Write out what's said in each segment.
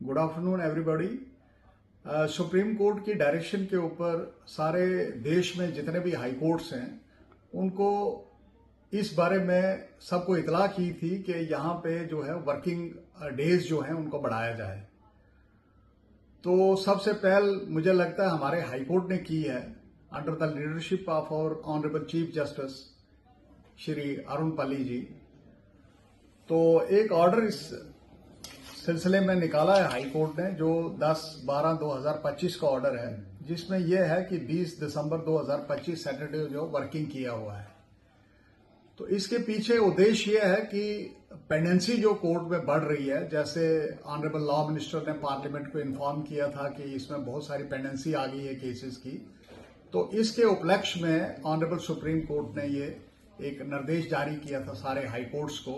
Good afternoon everybody. Supreme court की direction के ऊपर सारे देश में जितने भी हाई कोर्ट्स हैं उनको इस बारे में सबको इतला की थी कि यहाँ पे जो है वर्किंग डेज जो हैं उनको बढ़ाया जाए। तो सबसे पहल मुझे लगता है हमारे हाई कोर्ट ने की है under the leadership of our honourable chief justice Shri Arun Palli ji. तो एक ऑर्डर इस सिलसिले में निकाला है हाई कोर्ट ने, जो 10/12/2025 का ऑर्डर है, जिसमें यह है कि 20 दिसंबर 2025 सैटरडे जो वर्किंग किया हुआ है। तो इसके पीछे उद्देश्य यह है कि पेंडेंसी जो कोर्ट में बढ़ रही है, जैसे ऑनरेबल लॉ मिनिस्टर ने पार्लियामेंट को इन्फॉर्म किया था कि इसमें बहुत सारी पेंडेंसी आ गई है केसेस की। तो इसके उपलक्ष्य में ऑनरेबल सुप्रीम कोर्ट ने ये एक निर्देश जारी किया था सारे हाई कोर्ट्स को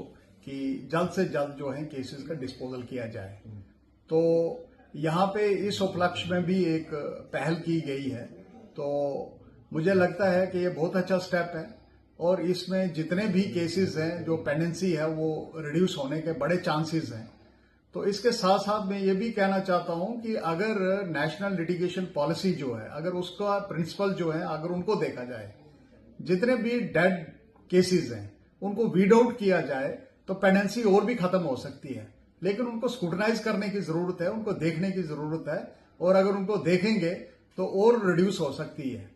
कि जल्द से जल्द जो है केसेस का डिस्पोजल किया जाए। तो यहाँ पे इस उपलक्ष्य में भी एक पहल की गई है। तो मुझे लगता है कि ये बहुत अच्छा स्टेप है और इसमें जितने भी केसेस हैं जो पेंडेंसी है वो रिड्यूस होने के बड़े चांसेस हैं। तो इसके साथ साथ मैं ये भी कहना चाहता हूं कि अगर नेशनल लिटिगेशन पॉलिसी जो है, अगर उसका प्रिंसिपल जो है, अगर उनको देखा जाए, जितने भी डेड केसेस हैं उनको वीड आउट किया जाए तो पेंडेंसी और भी खत्म हो सकती है। लेकिन उनको स्क्रूटनाइज करने की जरूरत है, उनको देखने की जरूरत है, और अगर उनको देखेंगे तो और रिड्यूस हो सकती है।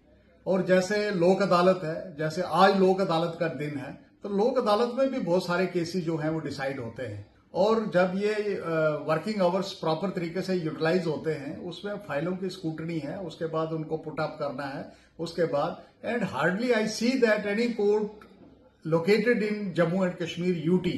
और जैसे लोक अदालत है, जैसे आज लोक अदालत का दिन है, तो लोक अदालत में भी बहुत सारे केसेस जो हैं वो डिसाइड होते हैं। और जब ये वर्किंग आवर्स प्रॉपर तरीके से यूटिलाइज होते हैं, उसमें फाइलों की स्क्रूटनी है, उसके बाद उनको पुट अप करना है, उसके बाद and hardly I see that any court located in Jammu and Kashmir UT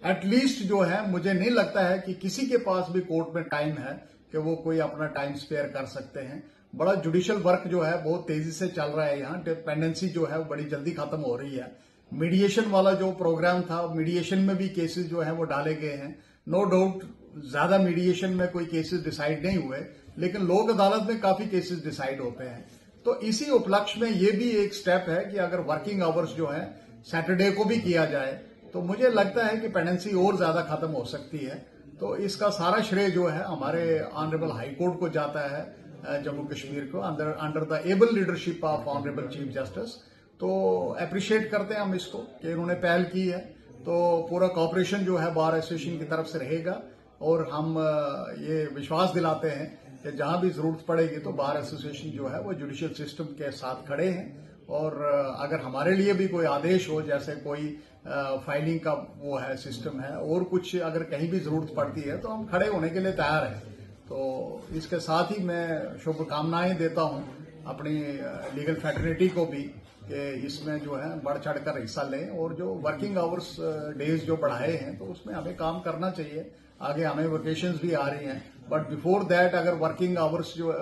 at least जो है, मुझे नहीं लगता है कि किसी के पास भी कोर्ट में टाइम है कि वो कोई अपना टाइम स्पेयर कर सकते हैं। बड़ा जुडिशियल वर्क जो है बहुत तेजी से चल रहा है यहाँ। पेंडेंसी जो है वो बड़ी जल्दी खत्म हो रही है। मीडिएशन वाला जो प्रोग्राम था, मीडिएशन में भी केसेस जो है वो डाले गए हैं। नो डाउट ज्यादा मीडिएशन में कोई केसेस डिसाइड नहीं हुए, लेकिन लोक अदालत में काफी केसेस डिसाइड होते हैं। तो इसी उपलक्ष्य में ये भी एक स्टेप है कि अगर वर्किंग आवर्स जो है सैटरडे को भी किया जाए तो मुझे लगता है कि पेंडेंसी और ज्यादा खत्म हो सकती है। तो इसका सारा श्रेय जो है हमारे ऑनरेबल हाई कोर्ट को जाता है, जम्मू कश्मीर को, under the able leadership of honourable chief justice. तो अप्रिशिएट करते हैं हम इसको कि इन्होंने पहल की है। तो पूरा कॉपरेशन जो है बार एसोसिएशन की तरफ से रहेगा और हम ये विश्वास दिलाते हैं कि जहां भी जरूरत पड़ेगी तो बार एसोसिएशन जो है वो जुडिशियल सिस्टम के साथ खड़े हैं। और अगर हमारे लिए भी कोई आदेश हो, जैसे कोई फाइलिंग का वो है सिस्टम है, और कुछ अगर कहीं भी जरूरत पड़ती है तो हम खड़े होने के लिए तैयार हैं। तो इसके साथ ही मैं शुभकामनाएं देता हूं अपनी लीगल फैटर्निटी को भी कि इसमें जो है बढ़ चढ़कर हिस्सा लें, और जो वर्किंग आवर्स डेज जो बढ़ाए हैं तो उसमें हमें काम करना चाहिए। आगे हमें वेकेशंस भी आ रही हैं, बट बिफोर दैट अगर वर्किंग आवर्स जो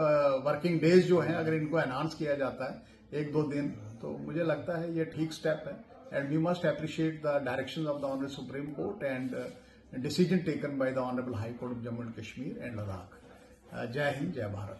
वर्किंग डेज जो हैं अगर इनको एनहांस किया जाता है 1-2 दिन, तो मुझे लगता है ये ठीक स्टेप है। And we must appreciate the direction of the honourable supreme court and decision taken by the honourable high court of Jammu and Kashmir and Ladakh. जय हिंद, जय भारत।